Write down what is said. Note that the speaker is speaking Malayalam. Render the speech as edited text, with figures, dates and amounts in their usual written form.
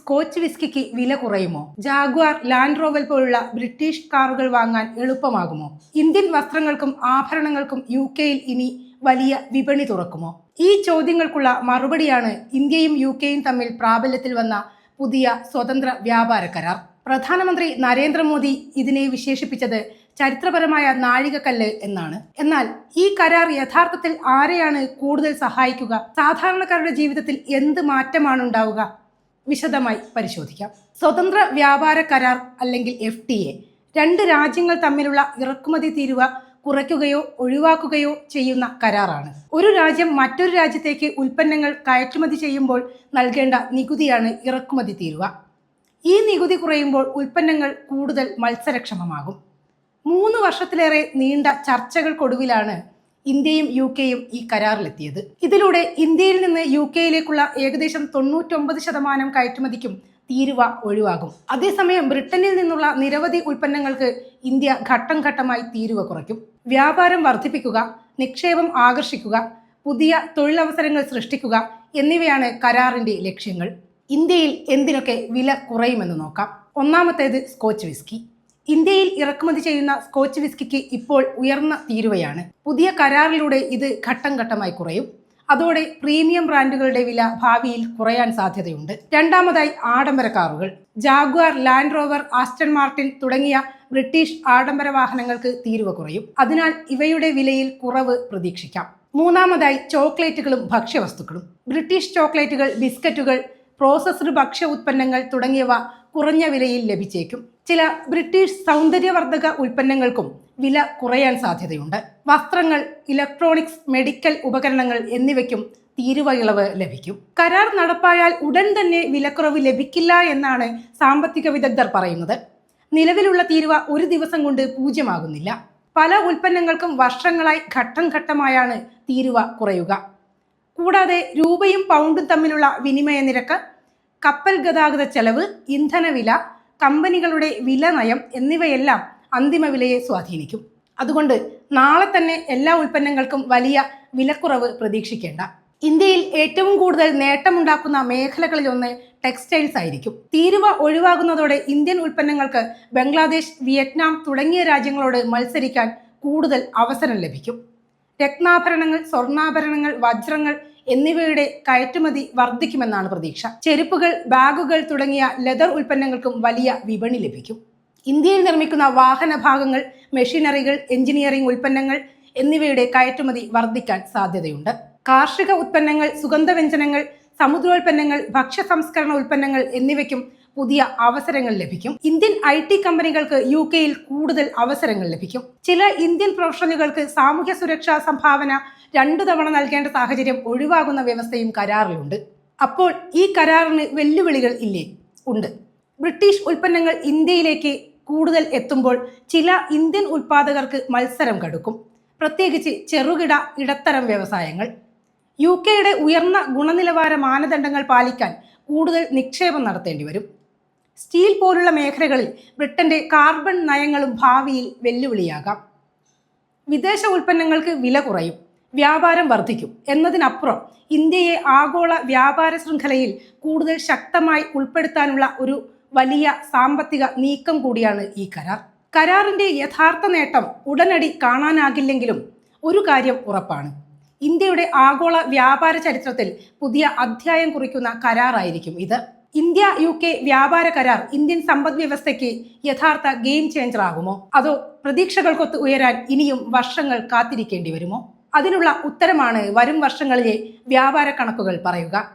സ്കോച്ച് വിസ്കിക്ക് വില കുറയുമോ? ജാഗ്വാർ, ലാൻഡ് റോവർ പോലുള്ള ബ്രിട്ടീഷ് കാറുകൾ വാങ്ങാൻ എളുപ്പമാകുമോ? ഇന്ത്യൻ വസ്ത്രങ്ങൾക്കും ആഭരണങ്ങൾക്കും UK-യിൽ ഇനി വലിയ വിപണി തുറക്കുമോ? ഈ ചോദ്യങ്ങൾക്കുള്ള മറുപടിയാണ് ഇന്ത്യയും UK-യും തമ്മിൽ പ്രാബല്യത്തിൽ വന്ന പുതിയ സ്വതന്ത്ര വ്യാപാര കരാർ. പ്രധാനമന്ത്രി നരേന്ദ്രമോദി ഇതിനെ വിശേഷിപ്പിച്ചത് ചരിത്രപരമായ നാഴികക്കല്ല് എന്നാണ്. എന്നാൽ ഈ കരാർ യഥാർത്ഥത്തിൽ ആരെയാണ് കൂടുതൽ സഹായിക്കുക? സാധാരണക്കാരുടെ ജീവിതത്തിൽ എന്ത് മാറ്റമാണ് ഉണ്ടാവുക? വിശദമായി പരിശോധിക്കാം. സ്വതന്ത്ര വ്യാപാര കരാർ അല്ലെങ്കിൽ FTA രണ്ട് രാജ്യങ്ങൾ തമ്മിലുള്ള ഇറക്കുമതി തീരുവ കുറയ്ക്കുകയോ ഒഴിവാക്കുകയോ ചെയ്യുന്ന കരാറാണ്. ഒരു രാജ്യം മറ്റൊരു രാജ്യത്തേക്ക് ഉൽപ്പന്നങ്ങൾ കയറ്റുമതി ചെയ്യുമ്പോൾ നൽകേണ്ട നികുതിയാണ് ഇറക്കുമതി തീരുവ. ഈ നികുതി കുറയുമ്പോൾ ഉൽപ്പന്നങ്ങൾ കൂടുതൽ മത്സരക്ഷമമാകും. 3 വർഷത്തിലേറെ നീണ്ട ചർച്ചകൾക്കൊടുവിലാണ് ഇന്ത്യയും UK-യും ഈ കരാറിലെത്തിയത്. ഇതിലൂടെ ഇന്ത്യയിൽ നിന്ന് UK-യിലേക്കുള്ള ഏകദേശം 99% കയറ്റുമതിക്കും തീരുവ ഒഴിവാകും. അതേസമയം ബ്രിട്ടനിൽ നിന്നുള്ള നിരവധി ഉൽപ്പന്നങ്ങൾക്ക് ഇന്ത്യ ഘട്ടം ഘട്ടമായി തീരുവ കുറയ്ക്കും. വ്യാപാരം വർദ്ധിപ്പിക്കുക, നിക്ഷേപം ആകർഷിക്കുക, പുതിയ തൊഴിലവസരങ്ങൾ സൃഷ്ടിക്കുക എന്നിവയാണ് കരാറിന്റെ ലക്ഷ്യങ്ങൾ. ഇന്ത്യയിൽ എന്തിനൊക്കെ വില കുറയുമെന്ന് നോക്കാം. ഒന്നാമത്തേത് സ്കോച്ച് വിസ്കി. ഇന്ത്യയിൽ ഇറക്കുമതി ചെയ്യുന്ന സ്കോച്ച് വിസ്കിക്ക് ഇപ്പോൾ ഉയർന്ന തീരുവയാണ്. പുതിയ കരാറിലൂടെ ഇത് ഘട്ടം ഘട്ടമായി കുറയും. അതോടെ പ്രീമിയം ബ്രാൻഡുകളുടെ വില ഭാവിയിൽ കുറയാൻ സാധ്യതയുണ്ട്. രണ്ടാമതായി ആഡംബര കാറുകൾ. Jaguar, land rover, Aston Martin തുടങ്ങിയ ബ്രിട്ടീഷ് ആഡംബര വാഹനങ്ങൾക്ക് തീരുവ കുറയും. അതിനാൽ ഇവയുടെ വിലയിൽ കുറവ് പ്രതീക്ഷിക്കാം. മൂന്നാമതായി ചോക്ലേറ്റുകളും ഭക്ഷ്യവസ്തുക്കളും. ബ്രിട്ടീഷ് ചോക്ലേറ്റുകൾ, ബിസ്ക്കറ്റുകൾ, പ്രോസസ്ഡ് ഭക്ഷ്യ ഉൽപ്പന്നങ്ങൾ തുടങ്ങിയവ കുറഞ്ഞ വിലയിൽ ലഭിച്ചേക്കും. ചില ബ്രിട്ടീഷ് സൗന്ദര്യവർദ്ധക ഉൽപ്പന്നങ്ങൾക്കും വില കുറയാൻ സാധ്യതയുണ്ട്. വസ്ത്രങ്ങൾ, ഇലക്ട്രോണിക്സ്, മെഡിക്കൽ ഉപകരണങ്ങൾ എന്നിവയ്ക്കും തീരുവ ഇളവ് ലഭിക്കും. കരാർ നടപ്പായാൽ ഉടൻ തന്നെ വിലക്കുറവ് ലഭിക്കില്ല എന്നാണ് സാമ്പത്തിക വിദഗ്ധർ പറയുന്നത്. നിലവിലുള്ള തീരുവ ഒരു ദിവസം കൊണ്ട് പൂജ്യമാകുന്നില്ല. പല ഉൽപ്പന്നങ്ങൾക്കും വർഷങ്ങളായി ഘട്ടം ഘട്ടമായാണ് തീരുവ കുറയുക. കൂടാതെ രൂപയും പൗണ്ടും തമ്മിലുള്ള വിനിമയ നിരക്ക്, കപ്പൽ ഗതാഗത ചെലവ്, ഇന്ധനവില, കമ്പനികളുടെ വില നയം എന്നിവയെല്ലാം അന്തിമ വിലയെ സ്വാധീനിക്കും. അതുകൊണ്ട് നാളെ തന്നെ എല്ലാ ഉൽപ്പന്നങ്ങൾക്കും വലിയ വിലക്കുറവ് പ്രതീക്ഷിക്കേണ്ട. ഇന്ത്യയിൽ ഏറ്റവും കൂടുതൽ നേട്ടമുണ്ടാക്കുന്ന മേഖലകളിലൊന്ന് ടെക്സ്റ്റൈൽസ് ആയിരിക്കും. തീരുവ ഒഴിവാകുന്നതോടെ ഇന്ത്യൻ ഉൽപ്പന്നങ്ങൾക്ക് ബംഗ്ലാദേശ്, വിയറ്റ്നാം തുടങ്ങിയ രാജ്യങ്ങളോട് മത്സരിക്കാൻ കൂടുതൽ അവസരം ലഭിക്കും. രത്നാഭരണങ്ങൾ, സ്വർണ്ണാഭരണങ്ങൾ, വജ്രങ്ങൾ എന്നിവയുടെ കയറ്റുമതി വർദ്ധിക്കുമെന്നാണ് പ്രതീക്ഷ. ചെരുപ്പുകൾ, ബാഗുകൾ തുടങ്ങിയ ലെതർ ഉൽപ്പന്നങ്ങൾക്കും വലിയ വിപണി ലഭിക്കും. ഇന്ത്യയിൽ നിർമ്മിക്കുന്ന വാഹന ഭാഗങ്ങൾ, മെഷീനറികൾ, എഞ്ചിനീയറിംഗ് ഉൽപ്പന്നങ്ങൾ എന്നിവയുടെ കയറ്റുമതി വർദ്ധിക്കാൻ സാധ്യതയുണ്ട്. കാർഷിക ഉൽപ്പന്നങ്ങൾ, സുഗന്ധവ്യഞ്ജനങ്ങൾ, സമുദ്രോൽപ്പന്നങ്ങൾ, ഭക്ഷ്യ സംസ്കരണ ഉൽപ്പന്നങ്ങൾ എന്നിവയ്ക്കും പുതിയ അവസരങ്ങൾ ലഭിക്കും. ഇന്ത്യൻ IT കമ്പനികൾക്ക് UK-യിൽ കൂടുതൽ അവസരങ്ങൾ ലഭിക്കും. ചില ഇന്ത്യൻ പ്രൊഫഷണലുകൾക്ക് സാമൂഹ്യ സുരക്ഷാ സംഭാവന 2 തവണ നൽകേണ്ട സാഹചര്യം ഒഴിവാകുന്ന വ്യവസ്ഥയും കരാറിലുണ്ട്. അപ്പോൾ ഈ കരാറിന് വെല്ലുവിളികൾ ഇല്ലേ? ഉണ്ട്. ബ്രിട്ടീഷ് ഉൽപ്പന്നങ്ങൾ ഇന്ത്യയിലേക്ക് കൂടുതൽ എത്തുമ്പോൾ ചില ഇന്ത്യൻ ഉൽപ്പാദകർക്ക് മത്സരം കടുക്കും. പ്രത്യേകിച്ച് ചെറുകിട, ഇടത്തരം വ്യവസായങ്ങൾ. UK-യുടെ ഉയർന്ന ഗുണനിലവാര മാനദണ്ഡങ്ങൾ പാലിക്കാൻ കൂടുതൽ നിക്ഷേപം നടത്തേണ്ടി വരും. സ്റ്റീൽ പോലുള്ള മേഖലകളിൽ ബ്രിട്ടന്റെ കാർബൺ നയങ്ങളും ഭാവിയിൽ വെല്ലുവിളിയാകാം. വിദേശ ഉൽപ്പന്നങ്ങൾക്ക് വില കുറയും, വ്യാപാരം വർദ്ധിക്കും എന്നതിനപ്പുറം ഇന്ത്യയെ ആഗോള വ്യാപാര ശൃംഖലയിൽ കൂടുതൽ ശക്തമായി ഉൾപ്പെടുത്താനുള്ള ഒരു വലിയ സാമ്പത്തിക നീക്കം കൂടിയാണ് ഈ കരാർ. കരാറിന്റെ യഥാർത്ഥ നേട്ടം ഉടനടി കാണാനാകില്ലെങ്കിലും ഒരു കാര്യം ഉറപ്പാണ്: ഇന്ത്യയുടെ ആഗോള വ്യാപാര ചരിത്രത്തിൽ പുതിയ അധ്യായം കുറിക്കുന്ന കരാറായിരിക്കും ഇത്. ഇന്ത്യ UK വ്യാപാര കരാർ ഇന്ത്യൻ സമ്പദ് വ്യവസ്ഥയ്ക്ക് യഥാർത്ഥ ഗെയിം ചേഞ്ചർ ആകുമോ? അതോ പ്രതീക്ഷകൾക്കൊത്ത് ഉയരാൻ ഇനിയും വർഷങ്ങൾ കാത്തിരിക്കേണ്ടി വരുമോ? അതിനുള്ള ഉത്തരമാണ് വരും വർഷങ്ങളിലെ വ്യാപാര കണക്കുകൾ പറയുക.